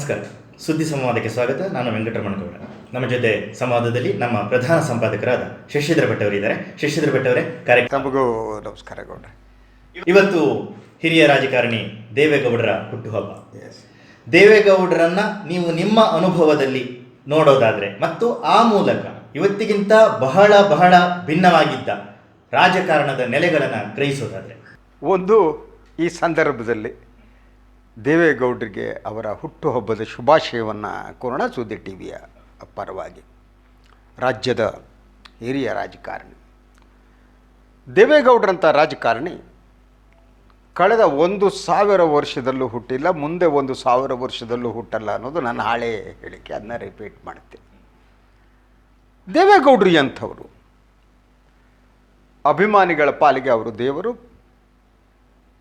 ನಮಸ್ಕಾರ. ಸುದ್ದಿ ಸಂವಾದಕ್ಕೆ ಸ್ವಾಗತ. ನಾನು ವೆಂಕಟರಮಣ ಗೌಡ. ನಮ್ಮ ಜೊತೆ ಸಂವಾದದಲ್ಲಿ ನಮ್ಮ ಪ್ರಧಾನ ಸಂಪಾದಕರಾದ ಶಶಿಧರ ಭಟ್ ಅವರಿದ್ದಾರೆ. ಶಶಿಧರ ಭಟ್ ಅವರೇ, ತಮಗೂ ನಮಸ್ಕಾರ ಗೌಡ್ರೆ. ಇವತ್ತು ಹಿರಿಯ ರಾಜಕಾರಣಿ ದೇವೇಗೌಡರ ಹುಟ್ಟುಹಬ್ಬ. ದೇವೇಗೌಡರನ್ನ ನೀವು ನಿಮ್ಮ ಅನುಭವದಲ್ಲಿ ನೋಡೋದಾದ್ರೆ ಮತ್ತು ಆ ಮೂಲಕ ಇವತ್ತಿಗಿಂತ ಬಹಳ ಬಹಳ ಭಿನ್ನವಾಗಿದ್ದ ರಾಜಕಾರಣದ ನೆಲೆಗಳನ್ನು ಗ್ರಹಿಸೋದಾದ್ರೆ, ಒಂದು ಈ ಸಂದರ್ಭದಲ್ಲಿ ದೇವೇಗೌಡರಿಗೆ ಅವರ ಹುಟ್ಟುಹಬ್ಬದ ಶುಭಾಶಯವನ್ನು ಕೋರೋಣ ಸುದ್ದಿ ಟಿ ವಿಯ ಪರವಾಗಿ. ರಾಜ್ಯದ ಹಿರಿಯ ರಾಜಕಾರಣಿ ದೇವೇಗೌಡರಂಥ ರಾಜಕಾರಣಿ ಕಳೆದ 1,000 ವರ್ಷದಲ್ಲೂ ಹುಟ್ಟಿಲ್ಲ, ಮುಂದೆ 1,000 ವರ್ಷದಲ್ಲೂ ಹುಟ್ಟಲ್ಲ ಅನ್ನೋದು ನನ್ನ ಹಳೆ ಹೇಳಿಕೆ. ಅದನ್ನ ರಿಪೀಟ್ ಮಾಡ್ತೀನಿ. ದೇವೇಗೌಡರು ಅಂಥವರು ಅಭಿಮಾನಿಗಳ ಪಾಲಿಗೆ ಅವರು ದೇವರು,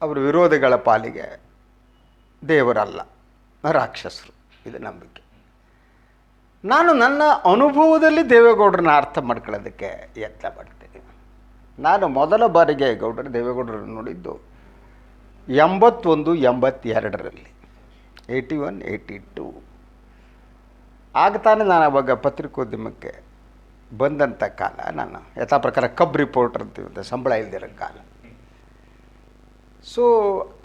ಅವರ ವಿರೋಧಿಗಳ ಪಾಲಿಗೆ ದೇವರಲ್ಲ, ರಾಕ್ಷಸರು. ಇದು ನಂಬಿಕೆ. ನಾನು ನನ್ನ ಅನುಭವದಲ್ಲಿ ದೇವೇಗೌಡರನ್ನ ಅರ್ಥ ಮಾಡ್ಕೊಳ್ಳೋದಕ್ಕೆ ಯತ್ನ ಮಾಡ್ತೀನಿ. ನಾನು ಮೊದಲ ಬಾರಿಗೆ ದೇವೇಗೌಡರನ್ನು ನೋಡಿದ್ದು 81-82ರಲ್ಲಿ, 81-82. ಆಗ ತಾನೇ ನಾನು ಅವಾಗ ಪತ್ರಿಕೋದ್ಯಮಕ್ಕೆ ಬಂದಂಥ ಕಾಲ. ನಾನು ಯಥಾ ಪ್ರಕಾರ ಕಬ್ ರಿಪೋರ್ಟರ್ ಅಂತಿದ್ದೆ, ಸಂಬಳ ಇಲ್ದಿರೋ ಕಾಲ. ಸೊ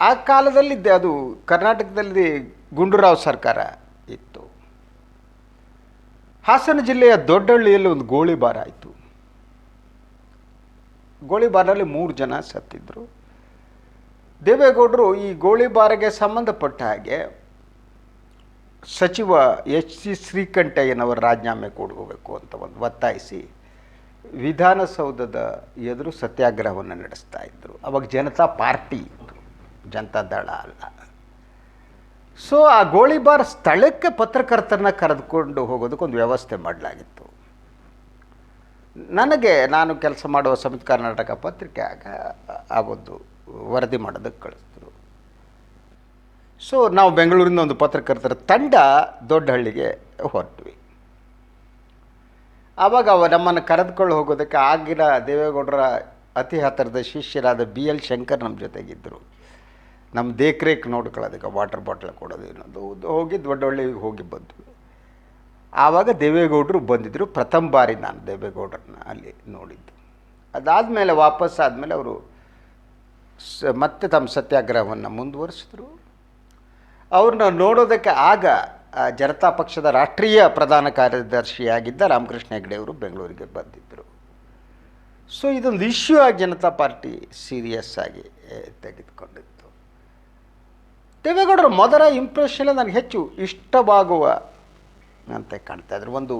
ಆ ಕಾಲದಲ್ಲಿ ಅದು ಕರ್ನಾಟಕದಲ್ಲಿ ಗುಂಡೂರಾವ್ ಸರ್ಕಾರ ಇತ್ತು. ಹಾಸನ ಜಿಲ್ಲೆಯ ದೊಡ್ಡಹಳ್ಳಿಯಲ್ಲಿ ಒಂದು ಗೋಳಿಬಾರ ಆಯಿತು. ಗೋಳಿಬಾರಲ್ಲಿ 3 ಜನ ಸತ್ತಿದ್ರು. ದೇವೇಗೌಡರು ಈ ಗೋಳಿಬಾರಿಗೆ ಸಂಬಂಧಪಟ್ಟ ಹಾಗೆ ಸಚಿವ H.C. ಶ್ರೀಕಂಠಯ್ಯನವರ ರಾಜೀನಾಮೆ ಕೊಡಬೇಕು ಅಂತ ಒಂದು ಒತ್ತಾಯಿಸಿ ವಿಧಾನಸೌಧದ ಎದುರು ಸತ್ಯಾಗ್ರಹವನ್ನು ನಡೆಸ್ತಾ ಇದ್ದರು. ಅವಾಗ ಜನತಾ ಪಾರ್ಟಿ ಇತ್ತು, ಜನತಾ ದಳ ಅಲ್ಲ. ಸೊ ಆ ಗೋಳಿಬಾರ್ ಸ್ಥಳಕ್ಕೆ ಪತ್ರಕರ್ತರನ್ನ ಕರೆದುಕೊಂಡು ಹೋಗೋದಕ್ಕೊಂದು ವ್ಯವಸ್ಥೆ ಮಾಡಲಾಗಿತ್ತು. ನಾನು ಕೆಲಸ ಮಾಡುವ ಸಮಿತಿ ಕರ್ನಾಟಕ ಪತ್ರಿಕೆ ಆ ಒಂದು ವರದಿ ಮಾಡೋದಕ್ಕೆ ಕಳಿಸಿದ್ರು. ಸೊ ನಾವು ಬೆಂಗಳೂರಿನ ಒಂದು ಪತ್ರಕರ್ತರ ತಂಡ ದೊಡ್ಡಹಳ್ಳಿಗೆ ಹೊರಟ್ವಿ. ಆವಾಗ ನಮ್ಮನ್ನು ಕರೆದುಕೊಂಡು ಹೋಗೋದಕ್ಕೆ ಆಗಿನ ದೇವೇಗೌಡರ ಅತಿ ಹತ್ತಿರದ ಶಿಷ್ಯರಾದ BL ಶಂಕರ್ ನಮ್ಮ ಜೊತೆಗಿದ್ದರು. ನಮ್ಮ ದೇಖ್ರೇಖ್ ನೋಡ್ಕೊಳ್ಳೋದಕ್ಕೆ ವಾಟರ್ ಬಾಟ್ಲ್ ಕೊಡೋದು ಏನದು ಹೋಗಿ ದೊಡ್ಡಹಳ್ಳಿಗೆ ಹೋಗಿ ಬಂದ್ವಿ. ಆವಾಗ ದೇವೇಗೌಡರು ಬಂದಿದ್ದರು. ಪ್ರಥಮ ಬಾರಿ ನಾನು ದೇವೇಗೌಡರನ್ನ ಅಲ್ಲಿ ನೋಡಿದ್ದು. ಅದಾದಮೇಲೆ ವಾಪಸ್ಸಾದಮೇಲೆ ಅವರು ಮತ್ತೆ ತಮ್ಮ ಸತ್ಯಾಗ್ರಹವನ್ನು ಮುಂದುವರಿಸಿದ್ರು. ಅವ್ರನ್ನ ನೋಡೋದಕ್ಕೆ ಆಗ ಜನತಾ ಪಕ್ಷದ ರಾಷ್ಟ್ರೀಯ ಪ್ರಧಾನ ಕಾರ್ಯದರ್ಶಿಯಾಗಿದ್ದ ರಾಮಕೃಷ್ಣ ಹೆಗಡೆ ಅವರು ಬೆಂಗಳೂರಿಗೆ ಬಂದಿದ್ದರು. ಸೊ ಇದೊಂದು ಇಶ್ಯೂ ಆಗಿ ಜನತಾ ಪಾರ್ಟಿ ಸೀರಿಯಸ್ ಆಗಿ ತೆಗೆದುಕೊಂಡಿತ್ತು. ದೇವೇಗೌಡರ ಮೊದಲ ಇಂಪ್ರೆಷನ್ ನನಗೆ ಹೆಚ್ಚು ಇಷ್ಟವಾಗುವ ಅಂತ ಕಾಣ್ತಾ ಇದ್ರು. ಒಂದು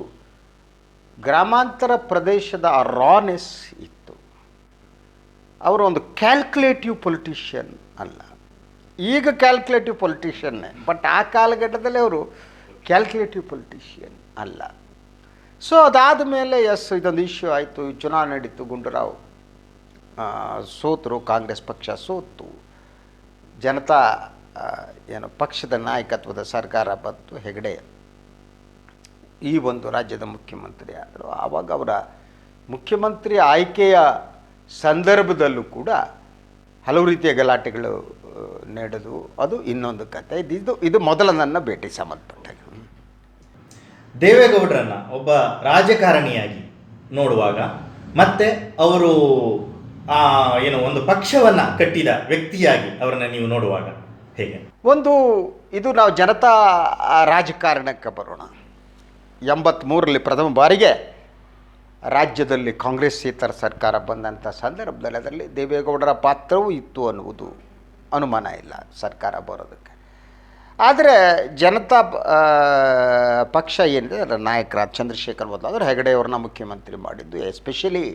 ಗ್ರಾಮಾಂತರ ಪ್ರದೇಶದ ರಾನೆಸ್ ಇತ್ತು. ಅವರು ಒಂದು ಕ್ಯಾಲ್ಕುಲೇಟಿವ್ ಪೊಲಿಟಿಷಿಯನ್ ಅಲ್ಲ. ಈಗ ಕ್ಯಾಲ್ಕುಲೇಟಿವ್ ಪೊಲಿಟಿಷಿಯನ್ನೇ, ಬಟ್ ಆ ಕಾಲಘಟ್ಟದಲ್ಲಿ ಅವರು ಕ್ಯಾಲ್ಕುಲೇಟಿವ್ ಪೊಲಿಟಿಷಿಯನ್ ಅಲ್ಲ. ಸೊ ಅದಾದ ಮೇಲೆ ಇದೊಂದು ಇಶ್ಯೂ ಆಯಿತು. ಚುನಾವಣೆ ನಡೀತು. ಗುಂಡೂರಾವ್ ಸೋತರು, ಕಾಂಗ್ರೆಸ್ ಪಕ್ಷ ಸೋತು, ಜನತಾ ಪಕ್ಷದ ನಾಯಕತ್ವದ ಸರ್ಕಾರ ಬಂತು. ಹೆಗಡೆ ಈ ಒಂದು ರಾಜ್ಯದ ಮುಖ್ಯಮಂತ್ರಿ ಆದರು. ಆವಾಗ ಅವರ ಮುಖ್ಯಮಂತ್ರಿ ಆಯ್ಕೆಯ ಸಂದರ್ಭದಲ್ಲೂ ಕೂಡ ಹಲವು ರೀತಿಯ ಗಲಾಟೆಗಳು ನಡೆದು, ಅದು ಇನ್ನೊಂದು ಕತೆ. ಇದು ಮೊದಲ ನನ್ನ ಭೇಟಿ ಸಂಬಂಧಪಟ್ಟಾಗ. ದೇವೇಗೌಡರನ್ನ ಒಬ್ಬ ರಾಜಕಾರಣಿಯಾಗಿ ನೋಡುವಾಗ ಮತ್ತೆ ಅವರು ಒಂದು ಪಕ್ಷವನ್ನು ಕಟ್ಟಿದ ವ್ಯಕ್ತಿಯಾಗಿ ಅವರನ್ನು ನೀವು ನೋಡುವಾಗ ಹೇಗೆ? ಇದು ನಾವು ಜನತಾ ರಾಜಕಾರಣಕ್ಕೆ ಬರೋಣ. 83ರಲ್ಲಿ ಪ್ರಥಮ ಬಾರಿಗೆ ರಾಜ್ಯದಲ್ಲಿ ಕಾಂಗ್ರೆಸ್ಸೇತರ ಸರ್ಕಾರ ಬಂದಂಥ ಸಂದರ್ಭದಲ್ಲಿ ಅದರಲ್ಲಿ ದೇವೇಗೌಡರ ಪಾತ್ರವೂ ಇತ್ತು ಅನ್ನುವುದು ಅನುಮಾನ ಇಲ್ಲ ಸರ್ಕಾರ ಬರೋದಕ್ಕೆ. ಆದರೆ ಜನತಾ ಪಕ್ಷ ಏನಿದೆ ಅದರ ನಾಯಕರಾದ ಚಂದ್ರಶೇಖರ್ ಮೊದಲಾದರೂ ಹೆಗಡೆಯವ್ರನ್ನ ಮುಖ್ಯಮಂತ್ರಿ ಮಾಡಿದ್ದು. ಎಸ್ಪೆಷಲಿ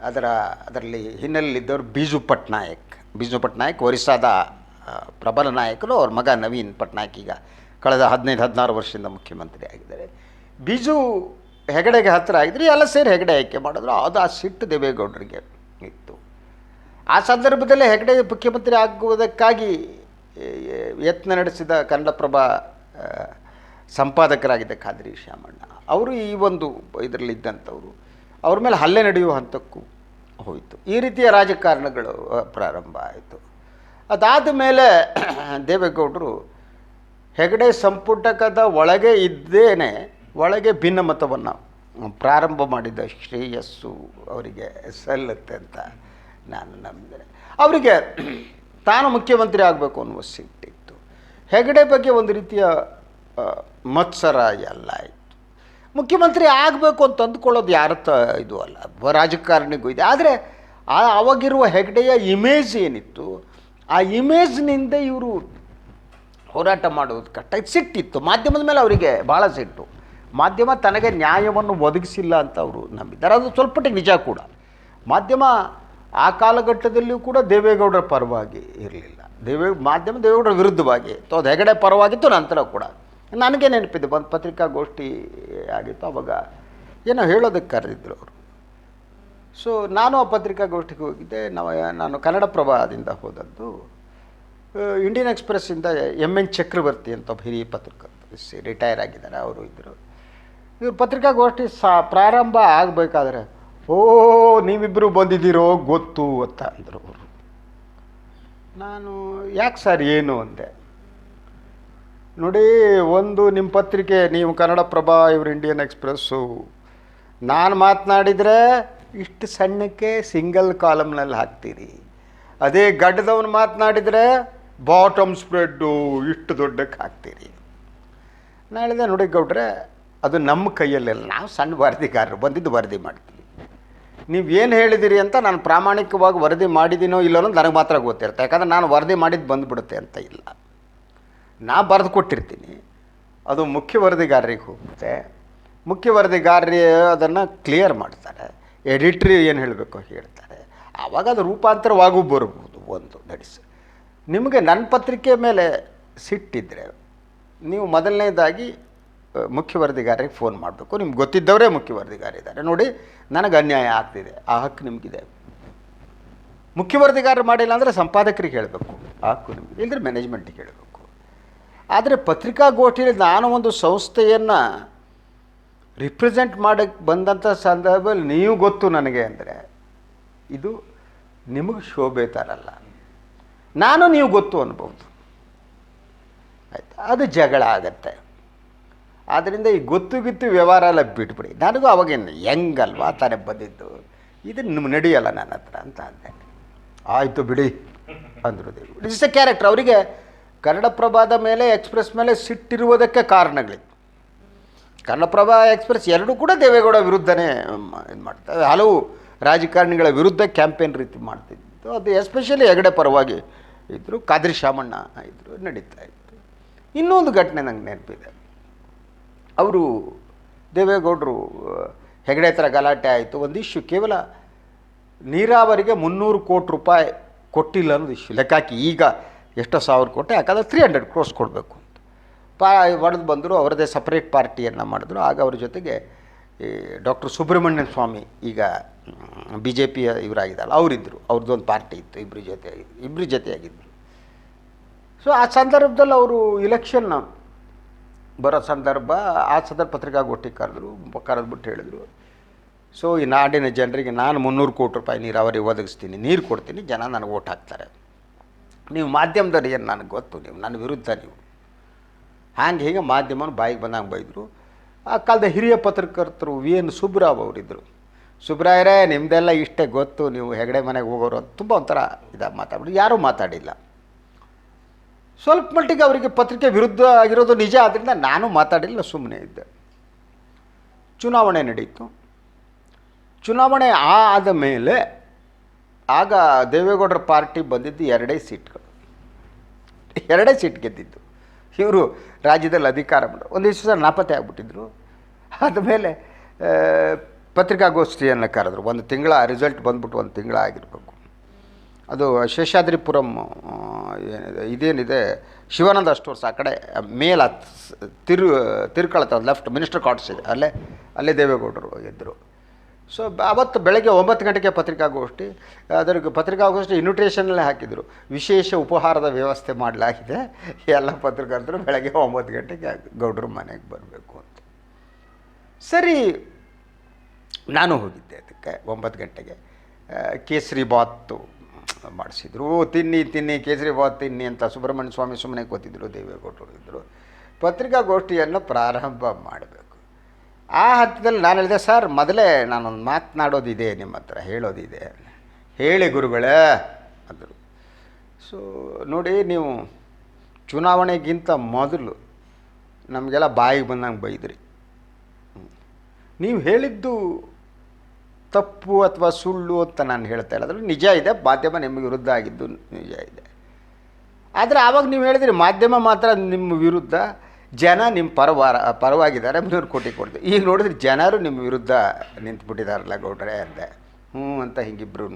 ಅದರಲ್ಲಿ ಹಿನ್ನೆಲೆಯಲ್ಲಿದ್ದವರು ಬಿಜು ಪಟ್ನಾಯಕ್ ಒರಿಸ್ಸಾದ ಪ್ರಬಲ ನಾಯಕರು. ಅವ್ರ ಮಗ ನವೀನ್ ಪಟ್ನಾಯಕ್ ಈಗ ಕಳೆದ 15-16 ವರ್ಷದಿಂದ ಮುಖ್ಯಮಂತ್ರಿ ಆಗಿದ್ದಾರೆ. ಬಿಜು ಹೆಗಡೆಗೆ ಹತ್ತಿರ ಆಗಿದ್ರೆ ಎಲ್ಲ ಸೇರಿ ಹೆಗಡೆ ಆಯ್ಕೆ ಮಾಡಿದ್ರು. ಅದು ಆ ಸಿಟ್ಟು ದೇವೇಗೌಡರಿಗೆ ಇತ್ತು. ಆ ಸಂದರ್ಭದಲ್ಲಿ ಹೆಗಡೆ ಮುಖ್ಯಮಂತ್ರಿ ಆಗುವುದಕ್ಕಾಗಿ ಯತ್ನ ನಡೆಸಿದ ಕನ್ನಡಪ್ರಭ ಸಂಪಾದಕರಾಗಿದ್ದ ಖಾದ್ರಿ ಶಾಮಣ್ಣ ಅವರು ಈ ಒಂದು ಇದರಲ್ಲಿದ್ದಂಥವರು ಅವ್ರ ಮೇಲೆ ಹಲ್ಲೆ ನಡೆಯುವ ಹಂತಕ್ಕೂ ಹೋಯಿತು. ಈ ರೀತಿಯ ರಾಜಕಾರಣಗಳು ಪ್ರಾರಂಭ ಆಯಿತು. ಅದಾದ ಮೇಲೆ ದೇವೇಗೌಡರು ಹೆಗಡೆ ಸಂಪುಟಕದ ಒಳಗೆ ಇದ್ದೇನೆ ಒಳಗೆ ಭಿನ್ನಮತವನ್ನು ಪ್ರಾರಂಭ ಮಾಡಿದ ಶ್ರೇಯಸ್ಸು ಅವರಿಗೆ ಸಲ್ಲುತ್ತೆ ಅಂತ ನಾನು ನಂಬಿದೆ. ಅವರಿಗೆ ತಾನು ಮುಖ್ಯಮಂತ್ರಿ ಆಗಬೇಕು ಅನ್ನುವ ಸಿಟ್ಟಿತ್ತು. ಹೆಗಡೆ ಬಗ್ಗೆ ಒಂದು ರೀತಿಯ ಮತ್ಸರ ಎಲ್ಲ ಇತ್ತು. ಮುಖ್ಯಮಂತ್ರಿ ಆಗಬೇಕು ಅಂತ ಅಂದ್ಕೊಳ್ಳೋದು ಯಾರ ಇದು ಅಲ್ಲ, ಒಬ್ಬ ರಾಜಕಾರಣಿಗೂ ಇದೆ. ಆದರೆ ಆವಾಗಿರುವ ಹೆಗಡೆಯ ಇಮೇಜ್ ಏನಿತ್ತು, ಆ ಇಮೇಜ್ನಿಂದ ಇವರು ಹೋರಾಟ ಮಾಡೋದು ಕಷ್ಟ. ಇದು ಸಿಟ್ಟಿತ್ತು ಮಾಧ್ಯಮದ ಮೇಲೆ ಅವರಿಗೆ ಭಾಳ ಸಿಟ್ಟು. ಮಾಧ್ಯಮ ತನಗೆ ನ್ಯಾಯವನ್ನು ಒದಗಿಸಿಲ್ಲ ಅಂತ ಅವರು ನಂಬಿದ್ದಾರೆ. ಅದು ಸ್ವಲ್ಪಟ್ಟಿಗೆ ನಿಜ ಕೂಡ. ಮಾಧ್ಯಮ ಆ ಕಾಲಘಟ್ಟದಲ್ಲಿಯೂ ಕೂಡ ದೇವೇಗೌಡರ ಪರವಾಗಿ ಇರಲಿಲ್ಲ. ಮಾಧ್ಯಮ ದೇವೇಗೌಡರ ವಿರುದ್ಧವಾಗಿ ಇತ್ತು. ಅದು ಹೆಗಡೆ ಪರವಾಗಿತ್ತು. ನಂತರ ಕೂಡ ನನಗೆ ನೆನಪಿದೆ, ಒಂದು ಪತ್ರಿಕಾಗೋಷ್ಠಿ ಆಗಿತ್ತು. ಅವಾಗ ಏನೋ ಹೇಳೋದಕ್ಕೆ ಕರೆದಿದ್ದರು ಅವರು. ಸೊ ನಾನು ಆ ಪತ್ರಿಕಾಗೋಷ್ಠಿಗೆ ಹೋಗಿದ್ದೆ. ನಾನು ಕನ್ನಡಪ್ರಭದಿಂದ ಹೋದದ್ದು. ಇಂಡಿಯನ್ ಎಕ್ಸ್‌ಪ್ರೆಸ್ಸಿಂದ ಎನ್ ಚಕ್ರವರ್ತಿ ಅಂತ ಒಬ್ಬ ಹಿರಿಯ ಪತ್ರಕರ್ತ ರಿಟೈರ್ ಆಗಿದ್ದಾರೆ, ಅವರು ಇದ್ದರು. ಇವ್ರು ಪತ್ರಿಕಾಗೋಷ್ಠಿ ಪ್ರಾರಂಭ ಆಗಬೇಕಾದ್ರೆ, ಓ ನೀವಿಬ್ಬರು ಬಂದಿದ್ದೀರೋ ಗೊತ್ತು ಅಂತ ಅಂದರು ಅವರು. ನಾನು ಯಾಕೆ ಸರ್ ಏನು ಅಂದೆ. ನೋಡಿ, ಒಂದು ನಿಮ್ಮ ಪತ್ರಿಕೆ, ನೀವು ಕನ್ನಡಪ್ರಭ, ಇವರು ಇಂಡಿಯನ್ ಎಕ್ಸ್‌ಪ್ರೆಸ್ಸು, ನಾನು ಮಾತನಾಡಿದರೆ ಇಷ್ಟು ಸಣ್ಣಕ್ಕೆ ಸಿಂಗಲ್ ಕಾಲಮ್ನಲ್ಲಿ ಹಾಕ್ತೀರಿ. ಅದೇ ಗಡ್ಡದವನು ಮಾತನಾಡಿದರೆ ಬಾಟಮ್ ಸ್ಪ್ರೆಡ್ಡು ಇಷ್ಟು ದೊಡ್ಡಕ್ಕೆ ಹಾಕ್ತೀರಿ. ನಾನು ಹೇಳಿದೆ, ನೋಡಿ ಗೌಡ್ರೆ, ಅದು ನಮ್ಮ ಕೈಯಲ್ಲೆಲ್ಲ, ನಾವು ಸಣ್ಣ ವರದಿಗಾರರು ಬಂದಿದ್ದು ವರದಿ ಮಾಡ್ತೀವಿ. ನೀವು ಏನು ಹೇಳಿದಿರಿ ಅಂತ ನಾನು ಪ್ರಾಮಾಣಿಕವಾಗಿ ವರದಿ ಮಾಡಿದ್ದೀನೋ ಇಲ್ಲೋ ಅನ್ನೋದು ನನಗೆ ಮಾತ್ರ ಗೊತ್ತಿರುತ್ತೆ. ಯಾಕಂದರೆ ನಾನು ವರದಿ ಮಾಡಿದ್ದು ಬಂದುಬಿಡುತ್ತೆ ಅಂತ ಇಲ್ಲ. ನಾ ಬರೆದು ಕೊಟ್ಟಿರ್ತೀನಿ, ಅದು ಮುಖ್ಯ ವರದಿಗಾರರಿಗೆ ಹೋಗುತ್ತೆ. ಮುಖ್ಯ ವರದಿಗಾರರು ಅದನ್ನು ಕ್ಲಿಯರ್ ಮಾಡ್ತಾರೆ, ಎಡಿಟ್ರಿ ಏನು ಹೇಳಬೇಕು ಹೇಳ್ತಾರೆ. ಆವಾಗ ಅದು ರೂಪಾಂತರವಾಗೂ ಬರ್ಬೋದು. ಒಂದು ನಡೆಸಿ ನಿಮಗೆ ನನ್ನ ಪತ್ರಿಕೆ ಮೇಲೆ ಸಿಟ್ಟಿದ್ದರೆ ನೀವು ಮೊದಲನೇದಾಗಿ ಮುಖ್ಯ ವರದಿಗಾರರಿಗೆ ಫೋನ್ ಮಾಡಬೇಕು. ನಿಮ್ಗೆ ಗೊತ್ತಿದ್ದವರೇ ಮುಖ್ಯ ವರದಿಗಾರಿದ್ದಾರೆ, ನೋಡಿ ನನಗೆ ಅನ್ಯಾಯ ಆಗ್ತಿದೆ, ಆ ಹಕ್ಕು ನಿಮಗಿದೆ. ಮುಖ್ಯ ವರದಿಗಾರರು ಮಾಡಿಲ್ಲ ಅಂದರೆ ಸಂಪಾದಕರಿಗೆ ಹೇಳಬೇಕು, ಆ ಹಕ್ಕು ನಿಮಗೆ, ಇಲ್ಲದ್ರೆ ಮ್ಯಾನೇಜ್ಮೆಂಟಿಗೆ ಹೇಳಬೇಕು. ಆದರೆ ಪತ್ರಿಕಾಗೋಷ್ಠಿಯಲ್ಲಿ ನಾನು ಒಂದು ಸಂಸ್ಥೆಯನ್ನು ರಿಪ್ರೆಸೆಂಟ್ ಮಾಡೋಕ್ಕೆ ಬಂದಂಥ ಸಂದರ್ಭದಲ್ಲಿ ನೀವು ಗೊತ್ತು ನನಗೆ ಅಂದರೆ ಇದು ನಿಮಗೆ ಶೋಭೆ ತರಲ್ಲ. ನಾನು ನೀವು ಗೊತ್ತು ಅನ್ಬೋದು, ಆಯಿತಾ? ಅದು ಜಗಳ ಆಗತ್ತೆ. ಆದ್ದರಿಂದ ಈ ಗೊತ್ತು ವ್ಯವಹಾರ ಎಲ್ಲ ಬಿಟ್ಬಿಡಿ. ನನಗೂ ಅವಾಗೇನು ಹೆಂಗಲ್ವಾ ತಾನೇ ಬಂದಿದ್ದು, ಇದು ನಿಮ್ಗೆ ನಡೆಯಲ್ಲ ನನ್ನ ಹತ್ರ ಅಂತ ಅಂದೆ. ಆಯಿತು ಬಿಡಿ ಅಂದರು. It's A character. ಅವರಿಗೆ ಕನ್ನಡಪ್ರಭದ ಮೇಲೆ, ಎಕ್ಸ್‌ಪ್ರೆಸ್ ಮೇಲೆ ಸಿಟ್ಟಿರುವುದಕ್ಕೆ ಕಾರಣಗಳಿತ್ತು. ಕನ್ನಡಪ್ರಭ, ಎಕ್ಸ್‌ಪ್ರೆಸ್ ಎರಡೂ ಕೂಡ ದೇವೇಗೌಡ ವಿರುದ್ಧನೇ ಇದು ಮಾಡ್ತಾರೆ. ಹಲವು ರಾಜಕಾರಣಿಗಳ ವಿರುದ್ಧ ಕ್ಯಾಂಪೇನ್ ರೀತಿ ಮಾಡ್ತಿದ್ದು. ಅದು ಎಸ್ಪೆಷಲಿ ಹೆಗಡೆ ಪರವಾಗಿ ಇದ್ದರು, ಖಾದ್ರಿ ಶಾಮಣ್ಣ ಇದ್ದರು, ನಡೀತಾ ಇತ್ತು. ಇನ್ನೊಂದು ಘಟನೆ ನಂಗೆ ನೆನಪಿದೆ. ಅವರು ದೇವೇಗೌಡರು ಹೆಗಡೆ ಹತ್ರ ಗಲಾಟೆ ಆಯಿತು. ಒಂದು ಇಶ್ಯೂ, ಕೇವಲ ನೀರಾವರಿಗೆ 300 ಕೋಟಿ ರೂಪಾಯಿ ಕೊಟ್ಟಿಲ್ಲ ಅನ್ನೋದು ಇಶ್ಯೂ. ಲೆಕ್ಕ ಹಾಕಿ ಈಗ ಎಷ್ಟೋ 1000 ಕೋಟಿ, ಯಾಕಂದರೆ 300 ಕ್ರೋರ್ಸ್ ಕೊಡಬೇಕು ಅಂತ ಹೊಡೆದು ಬಂದರು. ಅವರದೇ ಸಪ್ರೇಟ್ ಪಾರ್ಟಿಯನ್ನು ಮಾಡಿದ್ರು. ಆಗ ಅವ್ರ ಜೊತೆಗೆ ಈ ಡಾಕ್ಟರ್ ಸುಬ್ರಹ್ಮಣ್ಯನ ಸ್ವಾಮಿ, ಈಗ BJPಯ ಇವರಾಗಿದ್ದಾರಲ್ಲ, ಅವರಿದ್ದರು. ಅವ್ರದ್ದೊಂದು ಪಾರ್ಟಿ ಇತ್ತು, ಇಬ್ಬರು ಜೊತೆಯಾಗಿದ್ದರು. ಸೊ ಆ ಸಂದರ್ಭದಲ್ಲಿ ಅವರು ಇಲೆಕ್ಷನ್ ಬರೋ ಸಂದರ್ಭ, ಆ ಸಂದರ್ಭ ಪತ್ರಿಕಾಗೋಷ್ಠಿ ಕರೆದ್ಬಿಟ್ಟು ಹೇಳಿದರು, ಸೊ ಈ ನಾಡಿನ ಜನರಿಗೆ ನಾನು 300 ಕೋಟಿ ರೂಪಾಯಿ ನೀರಾವರಿ ಒದಗಿಸ್ತೀನಿ, ನೀರು ಕೊಡ್ತೀನಿ, ಜನ ನನಗೆ ಓಟ್ ಹಾಕ್ತಾರೆ. ನೀವು ಮಾಧ್ಯಮದವ್ರು ಏನು ನನಗೆ ಗೊತ್ತು, ನೀವು ನನ್ನ ವಿರುದ್ಧ, ನೀವು ಹಾಗೆ ಹೀಗೆ ಮಾಧ್ಯಮನ ಬಾಯಿಗೆ ಬಂದಂಗೆ ಬೈದರು. ಆ ಕಾಲದ ಹಿರಿಯ ಪತ್ರಕರ್ತರು VN ಸುಬ್ರಾವ್ ಅವರಿದ್ದರು. ಸುಬ್ರಾಯರೇ, ನಿಮ್ಮದೆಲ್ಲ ಇಷ್ಟೇ ಗೊತ್ತು, ನೀವು ಹೆಗಡೆ ಮನೆಗೆ ಹೋಗೋರು ಅಂತ ತುಂಬ ಒಂಥರ ಇದಾಗಿ ಮಾತಾಡ್ಬಿಟ್ಟು ಯಾರೂ ಮಾತಾಡಿಲ್ಲ. ಸ್ವಲ್ಪ ಮಟ್ಟಿಗೆ ಅವರಿಗೆ ಪತ್ರಿಕೆ ವಿರುದ್ಧ ಆಗಿರೋದು ನಿಜ. ಆದ್ದರಿಂದ ನಾನು ಮಾತಾಡಿಲ್ಲ, ಸುಮ್ಮನೆ ಇದ್ದೆ. ಚುನಾವಣೆ ನಡೀತು. ಚುನಾವಣೆ ಆದ ಮೇಲೆ ಆಗ ದೇವೇಗೌಡರ ಪಾರ್ಟಿ ಬಂದಿದ್ದು 2 ಸೀಟ್ಗಳು, 2 ಸೀಟ್ ಗೆದ್ದಿದ್ದು. ಇವರು ರಾಜ್ಯದಲ್ಲಿ ಅಧಿಕಾರ ಮಾಡೋರು. ಒಂದು ದಿವಸ ನಾಪತ್ತೆ ಆಗಿಬಿಟ್ಟಿದ್ರು. ಆದಮೇಲೆ ಪತ್ರಿಕಾಗೋಷ್ಠಿಯನ್ನು ಕರೆದ್ರು. 1 ತಿಂಗಳ ರಿಸಲ್ಟ್ ಬಂದ್ಬಿಟ್ಟು 1 ತಿಂಗಳ ಆಗಿರಬೇಕು. ಅದು ಶೇಷಾದ್ರಿಪುರಂ ಇದೇನಿದೆ ಶಿವಾನಂದ ಸ್ಟೋರ್ಸ್ ಆ ಕಡೆ ಮೇಲ ತಿರ್ಕೊಳತ್ತ ಲೆಫ್ಟ್ ಮಿನಿಸ್ಟರ್ ಕ್ವಾರ್ಟರ್ಸ್ ಇದೆ, ಅಲ್ಲೇ ದೇವೇಗೌಡರು ಇದ್ದರು. ಸೊ ಅವತ್ತು ಬೆಳಗ್ಗೆ 9 ಗಂಟೆಗೆ ಪತ್ರಿಕಾಗೋಷ್ಠಿ. ಅದಕ್ಕೆ ಪತ್ರಿಕಾಗೋಷ್ಠಿ ಇನ್ವಿಟೇಷನಲ್ಲೇ ಹಾಕಿದರು, ವಿಶೇಷ ಉಪಹಾರದ ವ್ಯವಸ್ಥೆ ಮಾಡಲಾಗಿದೆ, ಎಲ್ಲ ಪತ್ರಕರ್ತರು ಬೆಳಗ್ಗೆ 9 ಗಂಟೆಗೆ ಗೌಡರು ಮನೆಗೆ ಬರಬೇಕು ಅಂತ. ಸರಿ, ನಾನು ಹೋಗಿದ್ದೆ. ಅದಕ್ಕೆ 9 ಗಂಟೆಗೆ ಕೇಸರಿ ಬಾತು ಮಾಡಿಸಿದ್ರು. ತಿನ್ನಿ ಕೇಸರಿ ಬಾತ್ ತಿನ್ನಿ ಅಂತ ಸುಬ್ರಹ್ಮಣ್ಯ ಸ್ವಾಮಿ ಸುಮ್ಮನೆ ಕೂತಿದ್ರು, ದೇವೇಗೌಡರು ಇದ್ದರು. ಪತ್ರಿಕಾಗೋಷ್ಠಿಯನ್ನು ಪ್ರಾರಂಭ ಮಾಡಬೇಕು. ಆ ಹಂತದಲ್ಲಿ ನಾನು ಹೇಳಿದೆ, ಸರ್ ಮೊದಲೇ ನಾನೊಂದು ಮಾತನಾಡೋದಿದೆ, ನಿಮ್ಮ ಹತ್ರ ಹೇಳೋದಿದೆ. ಹೇಳಿ ಗುರುಗಳೇ ಅಂದರು. ಸೊ ನೋಡಿ, ನೀವು ಚುನಾವಣೆಗಿಂತ ಮೊದಲು ನಮಗೆಲ್ಲ ಬಾಯಿಗೆ ಬಂದಂಗೆ ಬೈದ್ರಿ. ನೀವು ಹೇಳಿದ್ದು ತಪ್ಪು ಅಥವಾ ಸುಳ್ಳು ಅಂತ ನಾನು ಹೇಳ್ತಾ ಇಲ್ಲ, ಅದರಲ್ಲಿ ನಿಜ ಇದೆ. ಮಾಧ್ಯಮ ನಿಮ್ಮ ವಿರುದ್ಧ ಆಗಿದ್ದು ನಿಜ ಇದೆ. ಆದರೆ ಆವಾಗ ನೀವು ಹೇಳಿದ್ರಿ ಮಾಧ್ಯಮ ಮಾತ್ರ ನಿಮ್ಮ ವಿರುದ್ಧ, ಜನ ನಿಮ್ಮ ಪರವಾಗಿದ್ದಾರೆ, 300 ಕೋಟಿ ಕೊಡ್ತೀವಿ. ಈಗ ನೋಡಿದ್ರೆ ಜನರು ನಿಮ್ಮ ವಿರುದ್ಧ ನಿಂತುಬಿಟ್ಟಿದ್ದಾರಲ್ಲ ಗೌಡ್ರೆ ಅಂದೆ. ಅಂತ ಹಿಂಗಿಬ್ಬರು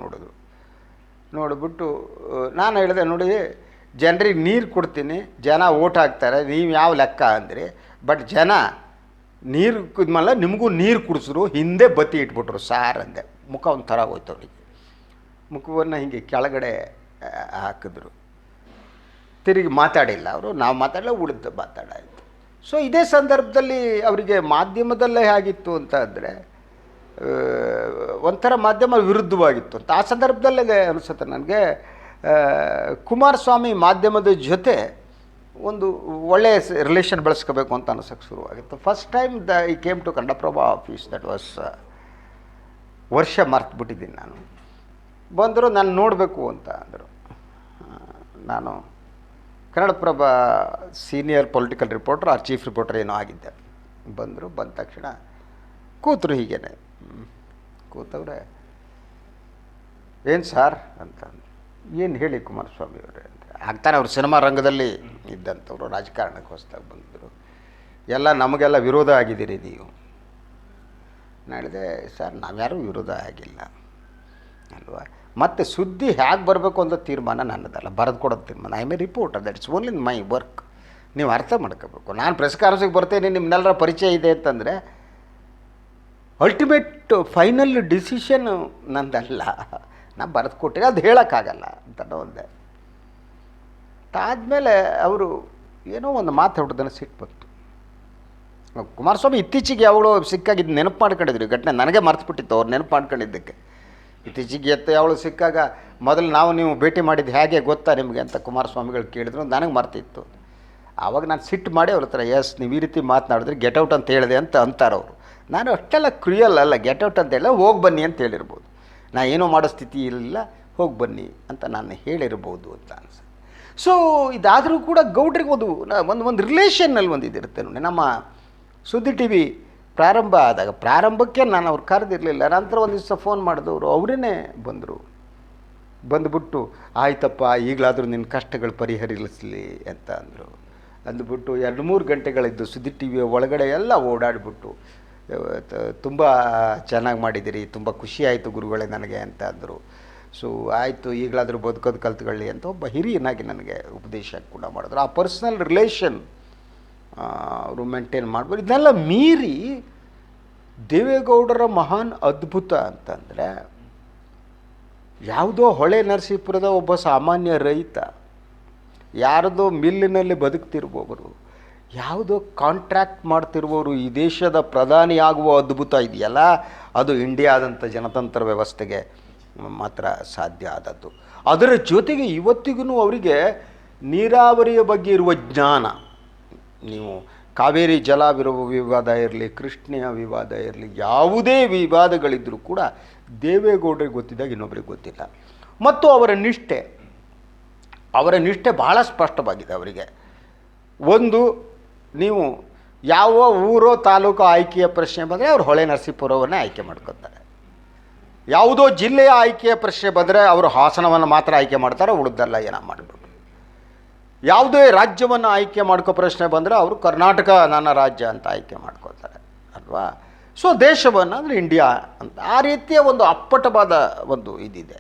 ನೋಡಿಬಿಟ್ಟು ನಾನು ಹೇಳಿದೆ, ನೋಡಿ ಜನರಿಗೆ ನೀರು ಕೊಡ್ತೀನಿ, ಜನ ಓಟ್ ಹಾಕ್ತಾರೆ, ನೀವು ಯಾವ ಲೆಕ್ಕ ಅಂದ್ರಿ. ಬಟ್ ಜನ ನೀರು ಕುದ್ಮೇಲೆ ನಿಮಗೂ ನೀರು ಕುಡಿಸಿದ್ರು, ಹಿಂದೆ ಬತ್ತಿ ಇಟ್ಬಿಟ್ರು ಸಾರ್ ಅಂದೆ. ಮುಖ ಒಂಥರ ಹೋಯ್ತು ಅವರಿಗೆ. ಮುಖವನ್ನು ಹಿಂಗೆ ಕೆಳಗಡೆ ಹಾಕಿದ್ರು. ತಿರುಗಿ ಮಾತಾಡಿಲ್ಲ ಅವರು. ನಾವು ಮಾತಾಡಲ್ಲ, ಉಳಿದು ಮಾತಾಡಾಯಿತು. ಸೊ ಇದೇ ಸಂದರ್ಭದಲ್ಲಿ ಅವರಿಗೆ ಮಾಧ್ಯಮದಲ್ಲೇ ಹೇಗಿತ್ತು ಅಂತ ಅಂದರೆ, ಒಂಥರ ಮಾಧ್ಯಮ ವಿರುದ್ಧವಾಗಿತ್ತು ಅಂತ. ಆ ಸಂದರ್ಭದಲ್ಲೇ ಅನಿಸುತ್ತೆ ನನಗೆ, ಕುಮಾರಸ್ವಾಮಿ ಮಾಧ್ಯಮದ ಜೊತೆ ಒಂದು ಒಳ್ಳೆಯ ರಿಲೇಷನ್ ಬೆಳೆಸ್ಕೋಬೇಕು ಅಂತ ಅನಿಸೋಕ್ಕೆ ಶುರುವಾಗಿತ್ತು. First time he came to Kannada Prabha office, that was ವರ್ಷ ಮರ್ತುಬಿಟ್ಟಿದ್ದೀನಿ ನಾನು. ಬಂದರು, ನಾನು ನೋಡಬೇಕು ಅಂತ ಅಂದರು. ನಾನು Kannada Prabha senior political reporter or chief reporter ಏನೋ ಆಗಿದ್ದೆ. ಬಂದರು, ಬಂದ ತಕ್ಷಣ ಕೂತರು. ಹೀಗೇನೆ ಕೂತವ್ರೆ. ಏನು ಸಾರ್ ಅಂತ. ಏನು ಹೇಳಿ ಕುಮಾರಸ್ವಾಮಿ ಅವರೇ ಅಂತ. ಆಗ್ತಾನೆ ಅವ್ರು ಸಿನಿಮಾ ರಂಗದಲ್ಲಿ ಇದ್ದಂಥವ್ರು, ರಾಜಕಾರಣಕ್ಕೆ ಹೊಸದಾಗಿ ಬಂದರು. ಎಲ್ಲ ನಮಗೆಲ್ಲ ವಿರೋಧ ಆಗಿದ್ದೀರಿ ನೀವು. ನಾನು ಹೇಳಿದೆ, ಸರ್ ನಾವ್ಯಾರೂ ವಿರೋಧ ಆಗಿಲ್ಲ ಅಲ್ವಾ. ಮತ್ತು ಸುದ್ದಿ ಹೇಗೆ ಬರಬೇಕು ಅಂತ ತೀರ್ಮಾನ ನನ್ನದಲ್ಲ, ಬರೆದು ಕೊಡೋದು ತೀರ್ಮಾನ. I may reporter, that's only my work. ನೀವು ಅರ್ಥ ಮಾಡ್ಕೋಬೇಕು. ನಾನು ಪ್ರೆಸ್ ಕಾನ್ಫರೆನ್ಸ್ಗೆ ಬರ್ತೇನೆ, ನಿಮ್ಮೆಲ್ಲರ ಪರಿಚಯ ಇದೆ ಅಂತಂದರೆ ಅಲ್ಟಿಮೇಟ್ ಫೈನಲ್ ಡಿಸಿಷನ್ ನಂದಲ್ಲ, ನಾನು ಬರೆದು ಕೊಟ್ಟಿರಿ, ಅದು ಹೇಳೋಕ್ಕಾಗಲ್ಲ ಅಂತ ಒಂದೇ. ಆದಮೇಲೆ ಅವರು ಏನೋ ಒಂದು ಮಾತು ಹೊಡೆದನ್ನು ಸಿಟ್ಟು ಬಂತು. ಕುಮಾರಸ್ವಾಮಿ ಇತ್ತೀಚೆಗೆ ಯಾವಾಗಲೂ ಸಿಕ್ಕಾಗಿದ್ದು ನೆನಪು ಮಾಡ್ಕೊಂಡಿದ್ರು. ಘಟನೆ ನನಗೆ ಮರ್ತುಬಿಟ್ಟಿತ್ತು ಅವ್ರು ನೆನಪು ಮಾಡ್ಕೊಂಡಿದ್ದಕ್ಕೆ. ಇತ್ತೀಚೆಗೆ ಯಾವಳು ಸಿಕ್ಕಾಗ ಮೊದಲು ನೀವು ಭೇಟಿ ಮಾಡಿದ್ದು ಹೇಗೆ ಗೊತ್ತಾ ನಿಮಗೆ ಅಂತ ಕುಮಾರಸ್ವಾಮಿಗಳು ಕೇಳಿದ್ರು, ನನಗೆ ಮರ್ತಿತ್ತು. ಆವಾಗ ನಾನು ಸಿಟ್ಟು ಮಾಡಿ ಅವ್ರ ಹತ್ರ, ಎಸ್ ನೀವು ಈ ರೀತಿ ಮಾತನಾಡಿದ್ರೆ ಗೆಟೌಟ್ ಅಂತ ಹೇಳಿದೆ ಅಂತ ಅಂತಾರೆ ಅವರು. ನಾನು ಅಷ್ಟೆಲ್ಲ ಕ್ರಿಯಲ್ ಅಲ್ಲ, ಗೆಟೌಟ್ ಅಂತ ಹೇಳ ಹೋಗಿ ಬನ್ನಿ ಅಂತ ಹೇಳಿರ್ಬೋದು. ನಾನು ಏನೋ ಮಾಡೋ ಸ್ಥಿತಿ ಇಲ್ಲ, ಹೋಗಿ ಬನ್ನಿ ಅಂತ ನಾನು ಹೇಳಿರ್ಬೋದು ಅಂತ ಅನ್ಸುತ್ತೆ. ಸೊ ಇದಾದರೂ ಕೂಡ ಗೌಡ್ರಿಗೆ ಒಂದು ರಿಲೇಷನ್ನಲ್ಲಿ ಒಂದು ಇದಿರುತ್ತೆ ನೋಡಿ. ನಮ್ಮ ಸುದ್ದಿ ಟಿ ವಿ ಪ್ರಾರಂಭ ಆದಾಗ, ಪ್ರಾರಂಭಕ್ಕೆ ನಾನು ಅವ್ರು ಕರೆದಿರಲಿಲ್ಲ. ನಂತರ ಒಂದು ದಿವಸ ಫೋನ್ ಮಾಡಿದವರು ಅವರೇ ಬಂದರು. ಬಂದುಬಿಟ್ಟು, ಆಯ್ತಪ್ಪ ಈಗಲಾದರೂ ನಿನ್ನ ಕಷ್ಟಗಳು ಪರಿಹರಿಸಲಿ ಅಂತ ಅಂದರು. ಅಂದ್ಬಿಟ್ಟು 2-3 ಗಂಟೆಗಳಿದ್ದು ಸುದ್ದಿ ಟಿ ವಿಯ ಒಳಗಡೆ ಎಲ್ಲ ಓಡಾಡಿಬಿಟ್ಟು, ತುಂಬ ಚೆನ್ನಾಗಿ ಮಾಡಿದ್ದೀರಿ, ತುಂಬ ಖುಷಿಯಾಯಿತು ಗುರುಗಳೇ ನನಗೆ ಅಂತ ಅಂದರು. ಸೊ ಆಯಿತು, ಈಗಲಾದರೂ ಬದುಕೋದು ಕಲ್ತ್ಕೊಳ್ಳಿ ಅಂತ ಒಬ್ಬ ಹಿರಿಯನಾಗಿ ನನಗೆ ಉಪದೇಶ ಕೂಡ ಮಾಡಿದ್ರು. ಆ ಪರ್ಸ್ನಲ್ ರಿಲೇಷನ್ ಅವರು ಮೇಂಟೈನ್ ಮಾಡ್ಬೋದು. ಇದನ್ನೆಲ್ಲ ಮೀರಿ ದೇವೇಗೌಡರ ಮಹಾನ್ ಅದ್ಭುತ ಅಂತಂದರೆ, ಯಾವುದೋ ಹೊಳೆ ನರಸೀಪುರದ ಒಬ್ಬ ಸಾಮಾನ್ಯ ರೈತ, ಯಾರದೋ ಮಿಲ್ಲಿನಲ್ಲಿ ಬದುಕ್ತಿರುವವರು, ಯಾವುದೋ ಕಾಂಟ್ರ್ಯಾಕ್ಟ್ ಮಾಡ್ತಿರುವವರು ಈ ದೇಶದ ಪ್ರಧಾನಿ ಆಗುವ ಅದ್ಭುತ ಇದೆಯಲ್ಲ, ಅದು ಇಂಡಿಯಾದಂಥ ಜನತಂತ್ರ ವ್ಯವಸ್ಥೆಗೆ ಮಾತ್ರ ಸಾಧ್ಯ ಆದದ್ದು. ಅದರ ಜೊತೆಗೆ ಇವತ್ತಿಗೂ ಅವರಿಗೆ ನೀರಾವರಿಯ ಬಗ್ಗೆ ಇರುವ ಜ್ಞಾನ, ನೀವು ಕಾವೇರಿ ವಿವಾದ ಇರಲಿ, ಕೃಷ್ಣೆಯ ವಿವಾದ ಇರಲಿ, ಯಾವುದೇ ವಿವಾದಗಳಿದ್ದರೂ ಕೂಡ ದೇವೇಗೌಡರಿಗೆ ಗೊತ್ತಿದ್ದಾಗ ಇನ್ನೊಬ್ಬರಿಗೆ ಗೊತ್ತಿಲ್ಲ. ಮತ್ತು ಅವರ ನಿಷ್ಠೆ ಬಹಳ ಸ್ಪಷ್ಟವಾಗಿದೆ ಅವರಿಗೆ. ಒಂದು, ನೀವು ಯಾವ ಊರೋ ತಾಲೂಕು ಆಯ್ಕೆಯ ಪ್ರಶ್ನೆ ಬಂದರೆ ಅವರು ಹೊಳೆ ನರಸೀಪುರವನ್ನೇ ಆಯ್ಕೆ ಮಾಡ್ಕೊತಾರೆ. ಯಾವುದೋ ಜಿಲ್ಲೆಯ ಆಯ್ಕೆಯ ಪ್ರಶ್ನೆ ಬಂದರೆ ಅವರು ಹಾಸನವನ್ನು ಮಾತ್ರ ಆಯ್ಕೆ ಮಾಡ್ತಾರೆ, ಉಳಿದೆಲ್ಲ ಏನೋ ಮಾಡಿಬಿಟ್ಟು. ಯಾವುದೇ ರಾಜ್ಯವನ್ನು ಆಯ್ಕೆ ಮಾಡ್ಕೋ ಪ್ರಶ್ನೆ ಬಂದರೆ ಅವರು ಕರ್ನಾಟಕ ನನ್ನ ರಾಜ್ಯ ಅಂತ ಆಯ್ಕೆ ಮಾಡ್ಕೋತಾರೆ ಅಲ್ವಾ. ಸೊ ದೇಶವನ್ನು ಅಂದರೆ ಇಂಡಿಯಾ ಅಂತ ಆ ರೀತಿಯ ಒಂದು ಅಪ್ಪಟವಾದ ಒಂದು ಇದಿದೆ.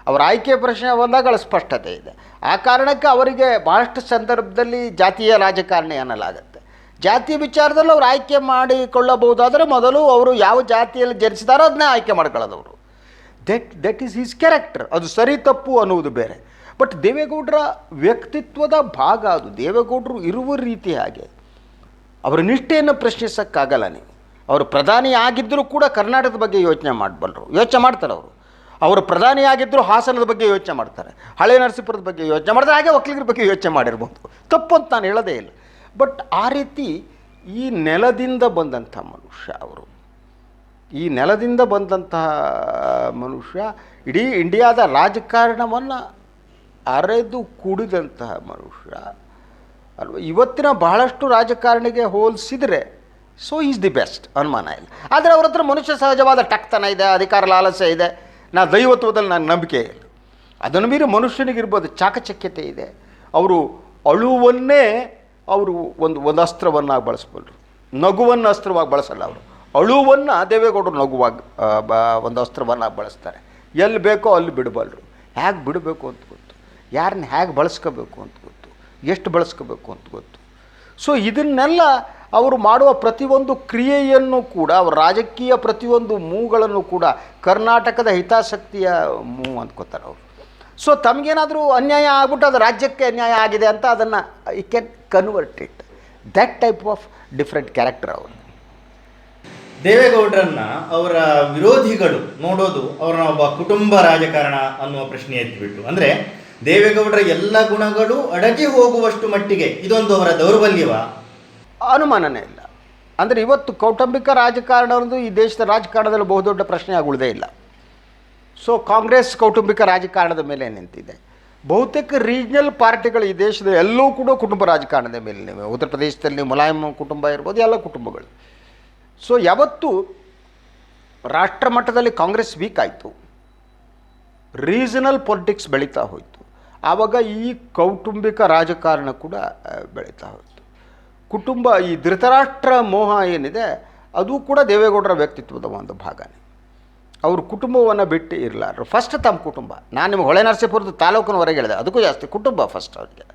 ಅವರ ಆಯ್ಕೆ ಪ್ರಶ್ನೆ ಬಂದಾಗ ಸ್ಪಷ್ಟತೆ ಇದೆ. ಆ ಕಾರಣಕ್ಕೆ ಅವರಿಗೆ ಭಾಳಷ್ಟು ಸಂದರ್ಭದಲ್ಲಿ ಜಾತಿಯ ರಾಜಕಾರಣಿ ಅನ್ನಲಾಗುತ್ತೆ. ಜಾತಿಯ ವಿಚಾರದಲ್ಲಿ ಅವರು ಆಯ್ಕೆ ಮಾಡಿಕೊಳ್ಳಬಹುದಾದರೆ ಮೊದಲು ಅವರು ಯಾವ ಜಾತಿಯಲ್ಲಿ ಜನಿಸಿದಾರೋ ಅದನ್ನೇ ಆಯ್ಕೆ ಮಾಡ್ಕೊಳ್ಳೋದವರು. That is his character. ಅದು ಸರಿ ತಪ್ಪು ಅನ್ನುವುದು ಬೇರೆ. ಬಟ್ ದೇವೇಗೌಡರ ವ್ಯಕ್ತಿತ್ವದ ಭಾಗ ಅದು. ದೇವೇಗೌಡರು ಇರುವ ರೀತಿ ಹಾಗೆ. ಅವರ ನಿಷ್ಠೆಯನ್ನು ಪ್ರಶ್ನಿಸೋಕ್ಕಾಗಲ್ಲ ನೀವು. ಅವರು ಪ್ರಧಾನಿ ಆಗಿದ್ದರೂ ಕೂಡ ಕರ್ನಾಟಕದ ಬಗ್ಗೆ ಯೋಚನೆ ಮಾಡ್ತಾರೆ ಅವರು. ಅವರು ಪ್ರಧಾನಿ ಆಗಿದ್ದರೂ ಹಾಸನದ ಬಗ್ಗೆ ಯೋಚನೆ ಮಾಡ್ತಾರೆ, ಹಳೆ ನರಸೀಪುರದ ಬಗ್ಗೆ ಯೋಚನೆ ಮಾಡ್ತಾರೆ, ಹಾಗೆ ಒಕ್ಕಲಿಗರ ಬಗ್ಗೆ ಯೋಚನೆ ಮಾಡಿರ್ಬೋದು. ತಪ್ಪು ಅಂತ ನಾನು ಹೇಳೋದೇ ಇಲ್ಲ. ಬಟ್ ಆ ರೀತಿ ಈ ನೆಲದಿಂದ ಬಂದಂಥ ಮನುಷ್ಯ ಅವರು, ಈ ನೆಲದಿಂದ ಬಂದಂತಹ ಮನುಷ್ಯ ಇಡೀ ಇಂಡಿಯಾದ ರಾಜಕಾರಣವನ್ನು ಅರೆದು ಕುಡಿದಂತಹ ಮನುಷ್ಯ ಅಲ್ವ. ಇವತ್ತಿನ ಬಹಳಷ್ಟು ರಾಜಕಾರಣಿಗೆ ಹೋಲಿಸಿದರೆ ಸೊ ಈಸ್ ದಿ ಬೆಸ್ಟ್, ಅನುಮಾನ ಇಲ್ಲ. ಆದರೆ ಅವ್ರ ಹತ್ರ ಮನುಷ್ಯ ಸಹಜವಾದ ಟಕ್ತನ ಇದೆ, ಅಧಿಕಾರ ಲಾಲಸೆ ಇದೆ, ದೈವತ್ವದಲ್ಲಿ ನಾನು ನಂಬಿಕೆ ಇಲ್ಲ. ಅದನ್ನು ಮೀರಿ ಮನುಷ್ಯನಿಗಿರ್ಬೋದು ಚಾಕಚಕ್ಯತೆ ಇದೆ. ಅವರು ಅಳುವನ್ನೇ ಅವರು ಒಂದು ಅಸ್ತ್ರವನ್ನಾಗಿ ಬಳಸ್ಬಲ್ರು, ನಗುವನ್ನು ಅಸ್ತ್ರವಾಗಿ ಬಳಸಲ್ಲ ಅವರು. ಅಳುವನ್ನು ದೇವೇಗೌಡರು ನಗುವಾಗಿ ಒಂದು ಅಸ್ತ್ರವನ್ನಾಗಿ ಬಳಸ್ತಾರೆ. ಎಲ್ಲಿ ಬೇಕೋ ಅಲ್ಲಿ ಬಿಡಬಲ್ಲರು. ಹೇಗೆ ಬಿಡಬೇಕು ಅಂತ ಗೊತ್ತು, ಯಾರನ್ನ ಹೇಗೆ ಬಳಸ್ಕೋಬೇಕು ಅಂತ ಗೊತ್ತು, ಎಷ್ಟು ಬಳಸ್ಕೋಬೇಕು ಅಂತ ಗೊತ್ತು. ಸೊ ಇದನ್ನೆಲ್ಲ ಅವರು ಮಾಡುವ ಪ್ರತಿಯೊಂದು ಕ್ರಿಯೆಯನ್ನು ಕೂಡ, ಅವರ ರಾಜಕೀಯ ಪ್ರತಿಯೊಂದು ಮೂಗಳನ್ನು ಕೂಡ ಕರ್ನಾಟಕದ ಹಿತಾಸಕ್ತಿಯ ಮೂವ್ ಅಂದ್ಕೋತಾರೆ ಅವರು. ಸೊ ತಮಗೇನಾದರೂ ಅನ್ಯಾಯ ಆಗ್ಬಿಟ್ಟು ಅದು ರಾಜ್ಯಕ್ಕೆ ಅನ್ಯಾಯ ಆಗಿದೆ ಅಂತ ಅದನ್ನು I can convert it. That type of different character ಅವರು. ದೇವೇಗೌಡರನ್ನ ಅವರ ವಿರೋಧಿಗಳು ನೋಡೋದು ಅವರನ್ನ ಒಬ್ಬ ಕುಟುಂಬ ರಾಜಕಾರಣ ಅನ್ನುವ ಪ್ರಶ್ನೆ ಎತ್ತಿಬಿಟ್ಟು, ಅಂದರೆ ದೇವೇಗೌಡರ ಎಲ್ಲ ಗುಣಗಳು ಅಡಗಿ ಹೋಗುವಷ್ಟು ಮಟ್ಟಿಗೆ ಇದೊಂದು ಅವರ ದೌರ್ಬಲ್ಯವ? ಅನುಮಾನನೇ ಇಲ್ಲ. ಅಂದರೆ ಇವತ್ತು ಕೌಟುಂಬಿಕ ರಾಜಕಾರಣ ಅನ್ನೋದು ಈ ದೇಶದ ರಾಜಕಾರಣದಲ್ಲಿ ಬಹುದೊಡ್ಡ ಪ್ರಶ್ನೆಯಾಗಿ ಉಳಿದೇ ಇಲ್ಲ. ಸೊ ಕಾಂಗ್ರೆಸ್ ಕೌಟುಂಬಿಕ ರಾಜಕಾರಣದ ಮೇಲೆ ನಿಂತಿದೆ. ಬಹುತೇಕ ರೀಜ್ನಲ್ ಪಾರ್ಟಿಗಳು ಈ ದೇಶದ ಎಲ್ಲವೂ ಕೂಡ ಕುಟುಂಬ ರಾಜಕಾರಣದ ಮೇಲೆ ನಿಂತಿವೆ. ಉತ್ತರ ಪ್ರದೇಶದಲ್ಲಿ ನೀವು ಮುಲಾಯಂ ಕುಟುಂಬ ಇರ್ಬೋದು, ಎಲ್ಲ ಕುಟುಂಬಗಳು. ಸೊ ಯಾವತ್ತು ರಾಷ್ಟ್ರ ಮಟ್ಟದಲ್ಲಿ ಕಾಂಗ್ರೆಸ್ ವೀಕ್ ಆಯಿತು, ರೀಜನಲ್ ಪೊಲಿಟಿಕ್ಸ್ ಬೆಳೀತಾ ಹೋಯಿತು, ಆವಾಗ ಈ ಕೌಟುಂಬಿಕ ರಾಜಕಾರಣ ಕೂಡ ಬೆಳೀತಾ ಹೋಯಿತು. ಕುಟುಂಬ, ಈ ಧೃತರಾಷ್ಟ್ರ ಮೋಹ ಏನಿದೆ ಅದು ಕೂಡ ದೇವೇಗೌಡರ ವ್ಯಕ್ತಿತ್ವದ ಒಂದು ಭಾಗನೇ. ಅವರು ಕುಟುಂಬವನ್ನು ಬಿಟ್ಟು ಇರಲಾರರು. ಫಸ್ಟ್ ತಮ್ಮ ಕುಟುಂಬ. ನಾನು ನಿಮಗೆ ಹೊಳೆ ನರಸೀಪುರದ ತಾಲೂಕಿನವರೆಗೆ ಹೇಳಿದೆ, ಅದಕ್ಕೂ ಜಾಸ್ತಿ ಕುಟುಂಬ ಫಸ್ಟ್ ಅವರಿಗೆ,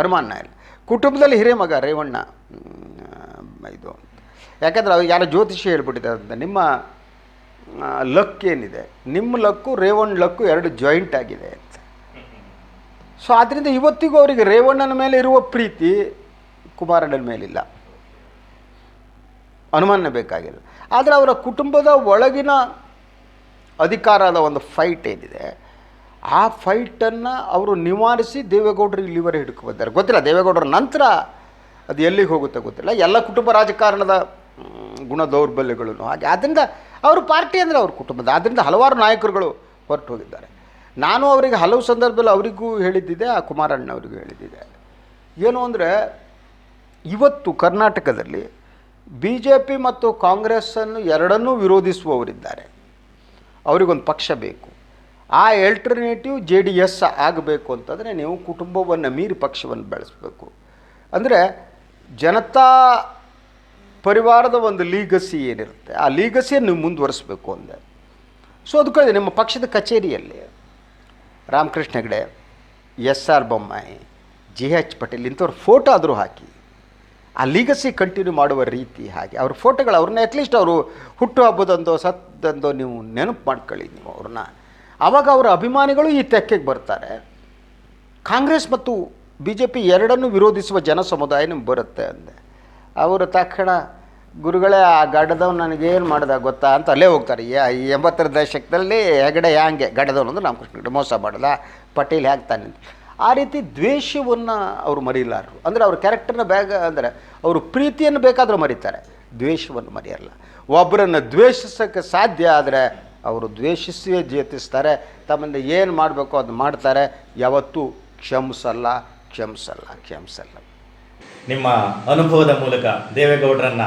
ಅನುಮಾನ ಇಲ್ಲ. ಕುಟುಂಬದಲ್ಲಿ ಹಿರಿಯ ಮಗ ರೇವಣ್ಣ ಇದು ಅಂತ. ಯಾಕೆಂದರೆ ಅವ್ರು ಯಾರೋ ಜ್ಯೋತಿಷಿ ಹೇಳ್ಬಿಟ್ಟಿದ್ದಾರೆ ಅಂತ, ನಿಮ್ಮ ಲಕ್ ಏನಿದೆ, ನಿಮ್ಮ ಲಕ್ಕು ರೇವಣ್ಣ ಲಕ್ಕು ಎರಡು ಜಾಯಿಂಟ್ ಆಗಿದೆ ಅಂತ. ಸೊ ಆದ್ದರಿಂದ ಇವತ್ತಿಗೂ ಅವರಿಗೆ ರೇವಣ್ಣನ ಮೇಲೆ ಇರುವ ಪ್ರೀತಿ ಕುಮಾರಣ್ಣನ ಮೇಲಿಲ್ಲ, ಅನುಮಾನ ಬೇಕಾಗಿಲ್ಲ. ಆದರೆ ಅವರ ಕುಟುಂಬದ ಒಳಗಿನ ಅಧಿಕಾರದ ಒಂದು ಫೈಟ್ ಏನಿದೆ, ಆ ಫೈಟನ್ನು ಅವರು ನಿವಾರಿಸಿ ದೇವೇಗೌಡರು ಇಲ್ಲಿವರೆ ಹಿಡ್ಕೊಬಂದಾರೆ. ಗೊತ್ತಿಲ್ಲ ದೇವೇಗೌಡರ ನಂತರ ಅದು ಎಲ್ಲಿಗೆ ಹೋಗುತ್ತೆ ಗೊತ್ತಿಲ್ಲ. ಎಲ್ಲ ಕುಟುಂಬ ರಾಜಕಾರಣದ ಗುಣ ದೌರ್ಬಲ್ಯಗಳು ಹಾಗೆ. ಆದ್ದರಿಂದ ಅವರು ಪಾರ್ಟಿ ಅಂದರೆ ಅವ್ರ ಕುಟುಂಬದ, ಆದ್ದರಿಂದ ಹಲವಾರು ನಾಯಕರುಗಳು ಹೊರಟು ಹೋಗಿದ್ದಾರೆ. ನಾನು ಅವರಿಗೆ ಹಲವು ಸಂದರ್ಭದಲ್ಲಿ ಅವರಿಗೂ ಹೇಳಿದ್ದಿದೆ, ಆ ಕುಮಾರಣ್ಣವರಿಗೂ ಹೇಳಿದ್ದಿದೆ. ಏನು ಅಂದರೆ ಇವತ್ತು ಕರ್ನಾಟಕದಲ್ಲಿ ಬಿ ಜೆ ಪಿ ಮತ್ತು ಕಾಂಗ್ರೆಸ್ಸನ್ನು ಎರಡನ್ನೂ ವಿರೋಧಿಸುವವರಿದ್ದಾರೆ. ಅವರಿಗೊಂದು ಪಕ್ಷ ಬೇಕು. ಆ ಆಲ್ಟರ್ನೇಟಿವ್ JDS ಆಗಬೇಕು ಅಂತಂದರೆ ನೀವು ಕುಟುಂಬವನ್ನು ಮೀರಿ ಪಕ್ಷವನ್ನು ಬೆಳೆಸಬೇಕು. ಅಂದರೆ ಜನತಾ ಪರಿವಾರದ ಒಂದು ಲೀಗಸಿ ಏನಿರುತ್ತೆ, ಆ ಲೀಗಸಿಯನ್ನು ನೀವು ಮುಂದುವರಿಸಬೇಕು ಅಂದೆ. ಸೊ ಅದಕ್ಕೆ ನಿಮ್ಮ ಪಕ್ಷದ ಕಚೇರಿಯಲ್ಲಿ ರಾಮಕೃಷ್ಣ ಹೆಗಡೆ, SR ಬೊಮ್ಮಾಯಿ, JH ಪಟೇಲ್ ಇಂಥವ್ರ ಫೋಟೋ ಆದರೂ ಹಾಕಿ, ಆ ಲೀಗಸಿ ಕಂಟಿನ್ಯೂ ಮಾಡುವ ರೀತಿ ಹಾಗೆ ಅವ್ರ ಫೋಟೋಗಳು, ಅವ್ರನ್ನ ಅಟ್ಲೀಸ್ಟ್ ಅವರು ಹುಟ್ಟುಹಬ್ಬದಂದೋ ಸತ್ತಂದೋ ನೀವು ನೆನಪು ಮಾಡ್ಕೊಳ್ಳಿ ನೀವು ಅವ್ರನ್ನ. ಆವಾಗ ಅವರ ಅಭಿಮಾನಿಗಳು ಈ ತೆಕ್ಕೆಗೆ ಬರ್ತಾರೆ. ಕಾಂಗ್ರೆಸ್ ಮತ್ತು BJP ಎರಡನ್ನೂ ವಿರೋಧಿಸುವ ಜನ ಸಮುದಾಯ ನಿಮ್ಗೆ ಬರುತ್ತೆ ಅಂದೆ. ಅವರು ತಕ್ಷಣ ಗುರುಗಳೇ ಆ ಗಡ್ಡದವ್ನು ನನಗೇನು ಮಾಡ್ದ ಗೊತ್ತಾ ಅಂತ ಅಲ್ಲೇ ಹೋಗ್ತಾರೆ. ಈ 80ರ ದಶಕದಲ್ಲಿ ಹೆಗಡೆ ಹ್ಯಾಂಗೆ ಗಡ್ಡದವನು ಅಂದ್ರೆ ರಾಮಕೃಷ್ಣ ಹೆಗಡೆ ಮೋಸ ಮಾಡಲ್ಲ, ಪಟೇಲ್ ಹೇಗೆ ತಾನೆ. ಆ ರೀತಿ ದ್ವೇಷವನ್ನು ಅವರು ಮರೀಲಾರರು. ಅಂದರೆ ಅವ್ರ ಕ್ಯಾರೆಕ್ಟರ್ನ ಅಂದರೆ ಅವರು ಪ್ರೀತಿಯನ್ನು ಬೇಕಾದರೂ ಮರೀತಾರೆ, ದ್ವೇಷವನ್ನು ಮರೆಯಲ್ಲ. ಒಬ್ಬರನ್ನು ದ್ವೇಷಿಸೋಕ್ಕೆ ಸಾಧ್ಯ ಆದರೆ ಅವರು ದ್ವೇಷಿಸೇ ಜೀತಿಸ್ತಾರೆ. ತಮ್ಮಿಂದ ಏನು ಮಾಡಬೇಕೋ ಅದು ಮಾಡ್ತಾರೆ. ಯಾವತ್ತೂ ಕ್ಷಮಿಸಲ್ಲ. ನಿಮ್ಮ ಅನುಭವದ ಮೂಲಕ ದೇವೇಗೌಡರನ್ನ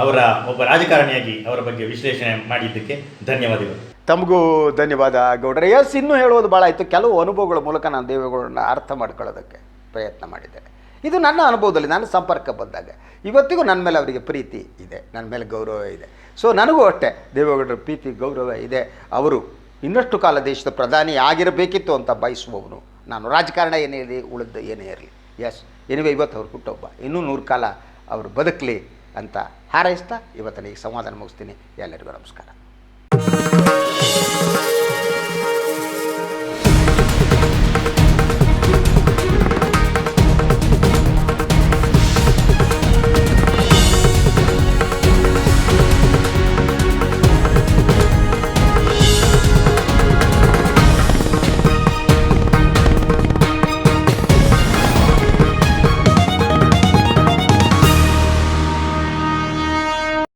ಅವರ ಒಬ್ಬ ರಾಜಕಾರಣಿಯಾಗಿ ಅವರ ಬಗ್ಗೆ ವಿಶ್ಲೇಷಣೆ ಮಾಡಿದ್ದಕ್ಕೆ ಧನ್ಯವಾದಗಳು. ತಮಗೂ ಧನ್ಯವಾದ ಗೌಡ್ರೆ. ಇನ್ನೂ ಹೇಳೋದು ಭಾಳ ಆಯಿತು. ಕೆಲವು ಅನುಭವಗಳ ಮೂಲಕ ನಾನು ದೇವೇಗೌಡರನ್ನ ಅರ್ಥ ಮಾಡ್ಕೊಳ್ಳೋದಕ್ಕೆ ಪ್ರಯತ್ನ ಮಾಡಿದ್ದೇನೆ. ಇದು ನನ್ನ ಅನುಭವದಲ್ಲಿ ನಾನು ಸಂಪರ್ಕ ಬಂದಾಗ ಇವತ್ತಿಗೂ ನನ್ನ ಮೇಲೆ ಅವರಿಗೆ ಪ್ರೀತಿ ಇದೆ, ನನ್ನ ಮೇಲೆ ಗೌರವ ಇದೆ. ಸೊ ನನಗೂ ಅಷ್ಟೇ ದೇವೇಗೌಡರ ಪ್ರೀತಿ ಗೌರವ ಇದೆ. ಅವರು ಇನ್ನಷ್ಟು ಕಾಲ ದೇಶದ ಪ್ರಧಾನಿ ಆಗಿರಬೇಕಿತ್ತು ಅಂತ ಬಯಸುವವನು ನಾನು. ರಾಜಕಾರಣ ಏನೇ ಇರಲಿ, ಉಳಿದ ಏನೇ ಇರಲಿ. ಎನಿವೆ ಇವತ್ತು ಅವ್ರು ಹುಟ್ಟೊಬ್ಬ, ಇನ್ನೂ 100 ಕಾಲ ಅವರು ಬದುಕಲಿ ಅಂತ ಹಾರೈಸ್ತಾ ಇವತ್ತಿನ ಈ ಸಂವಾದನ ಮುಗಿಸ್ತೀನಿ. ಎಲ್ಲರಿಗೂ ನಮಸ್ಕಾರ.